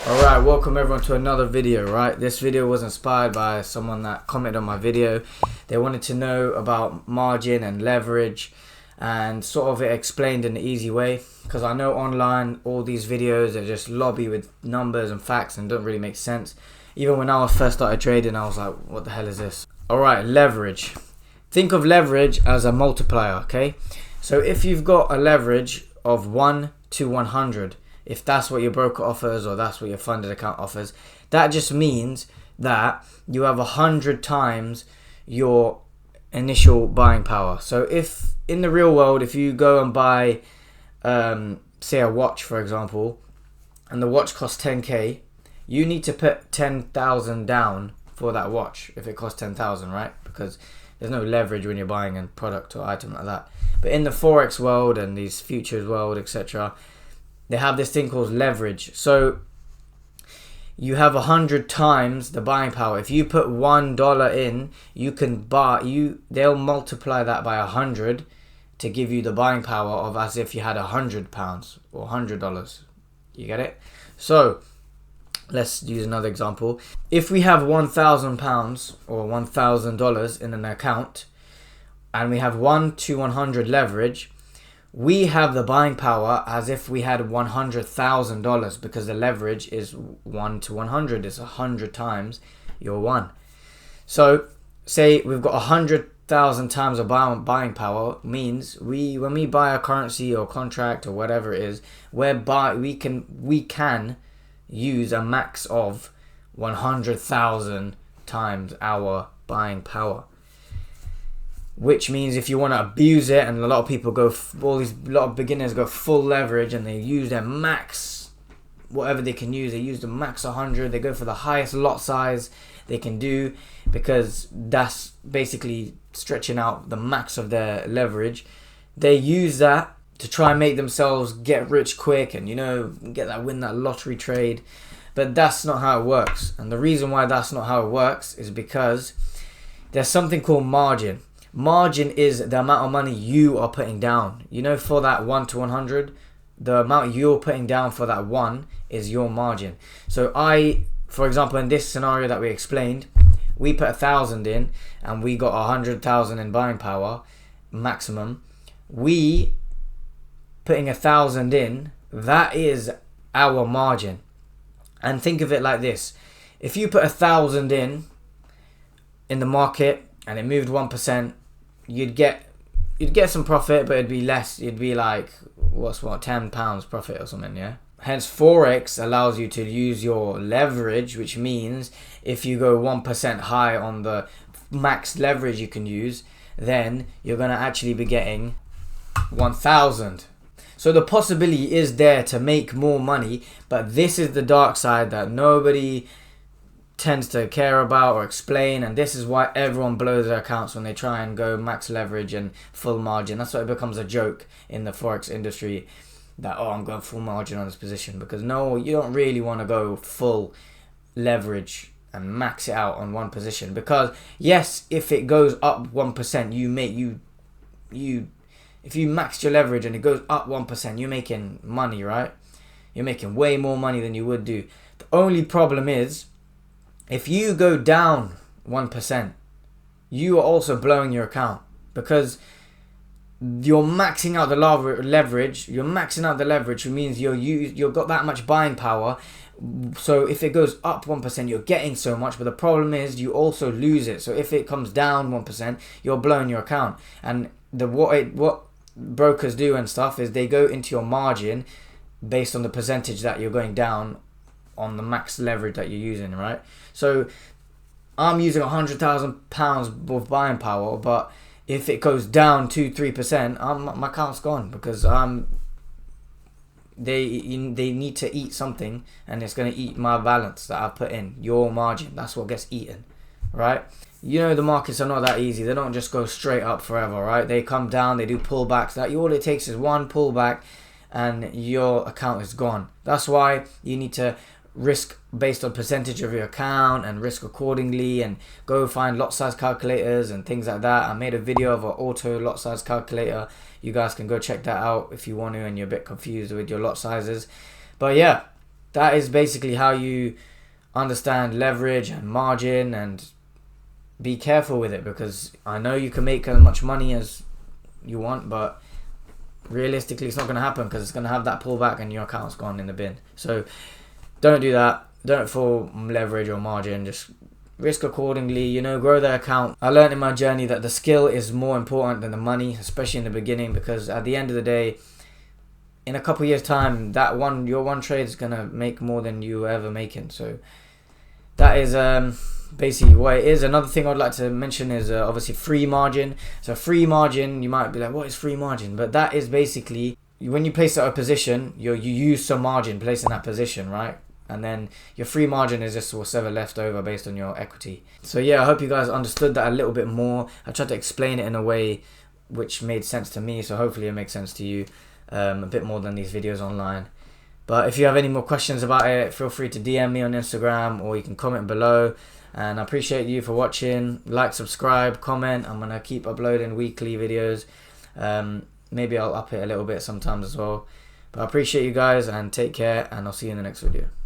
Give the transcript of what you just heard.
Alright, welcome everyone to another video, right? This video was inspired by someone that commented on my video. They wanted to know about margin and leverage and sort of it explained in an easy way, because I know online all these videos are just lobby with numbers and facts and don't really make sense. Even when I first started trading, I was like, what the hell is this? Alright, leverage. Think of leverage as a multiplier, okay? So if you've got a leverage of 1 to 100, if that's what your broker offers or that's what your funded account offers, that just means that you have 100 times your initial buying power. So if in the real world, if you go and buy, say a watch, for example, and the watch costs 10k, you need to put 10,000 down for that watch if it costs 10,000, right? Because there's no leverage when you're buying a product or item like that. But in the Forex world and these futures world, etc., they have this thing called leverage. So you have 100 times the buying power. If you put $1 in, you can buy, they'll multiply that by 100 to give you the buying power of as if you had £100 or $100. You get it? So let's use another example. If we have £1,000 or $1,000 in an account and we have 1 to 100 leverage, we have the buying power as if we had $100,000, because the leverage is 1 to 100. It's 100 times your 1. So say we've got 100,000 times of buying power, means when we buy a currency or contract or whatever it is, we can use a max of 100,000 times our buying power. Which means if you want to abuse it, and a lot of people go, a lot of beginners go full leverage and they use their max, whatever they can use, they use the max 100, they go for the highest lot size they can do, because that's basically stretching out the max of their leverage. They use that to try and make themselves get rich quick and, win that lottery trade. But that's not how it works. And the reason why that's not how it works is because there's something called margin. Margin is the amount of money you are putting down. For that 1 to 100, the amount you're putting down for that 1 is your margin. So for example, in this scenario that we explained, we put 1,000 in and we got 100,000 in buying power maximum. We putting 1,000 in, that is our margin. And think of it like this: if you put 1,000 in the market and it moved 1%, you'd get some profit, but it'd be less. You'd be like, £10 profit or something, yeah? Hence, Forex allows you to use your leverage, which means if you go 1% high on the max leverage you can use, then you're going to actually be getting 1,000. So the possibility is there to make more money, but this is the dark side that nobody tends to care about or explain, and this is why everyone blows their accounts when they try and go max leverage and full margin. That's why it becomes a joke in the Forex industry that, oh, I'm going full margin on this position, because no, you don't really want to go full leverage and max it out on one position, because yes, if it goes up 1%, if you maxed your leverage and it goes up 1%, you're making money, right? You're making way more money than you would do. The only problem is, if you go down 1%, you are also blowing your account, because you're maxing out the leverage. You're maxing out the leverage, which means you've got that much buying power. So if it goes up 1%, you're getting so much, but the problem is you also lose it. So if it comes down 1%, you're blowing your account. And what brokers do and stuff is they go into your margin based on the percentage that you're going down on the max leverage that you're using, right? So I'm using £100,000 of buying power, but if it goes down 2-3%, my account's gone, because they need to eat something, and it's going to eat my balance that I've put in. Your margin, that's what gets eaten, right? The markets are not that easy. They don't just go straight up forever, right? They come down, they do pullbacks. All it takes is one pullback and your account is gone. That's why you need to risk based on percentage of your account and risk accordingly, and go find lot size calculators and things like that. I made a video of an auto lot size calculator. You guys can go check that out if you want to and you're a bit confused with your lot sizes. But yeah, that is basically how you understand leverage and margin, and be careful with it, because I know you can make as much money as you want, but realistically it's not going to happen, because it's going to have that pullback and your account's gone in the bin. So don't do that. Don't fall leverage or margin. Just risk accordingly, you know, grow their account. I learned in my journey that the skill is more important than the money, especially in the beginning, because at the end of the day, in a couple years time, your one trade is going to make more than you were ever making. So that is basically what it is. Another thing I'd like to mention is obviously free margin. So free margin, you might be like, what is free margin? But that is basically when you place a position, you use some margin placing that position, right? And then your free margin is just whatever left over based on your equity. So yeah, I hope you guys understood that a little bit more. I tried to explain it in a way which made sense to me, so hopefully it makes sense to you a bit more than these videos online. But if you have any more questions about it, feel free to DM me on Instagram, or you can comment below. And I appreciate you for watching. Like, subscribe, comment. I'm going to keep uploading weekly videos. Maybe I'll up it a little bit sometimes as well. But I appreciate you guys, and take care, and I'll see you in the next video.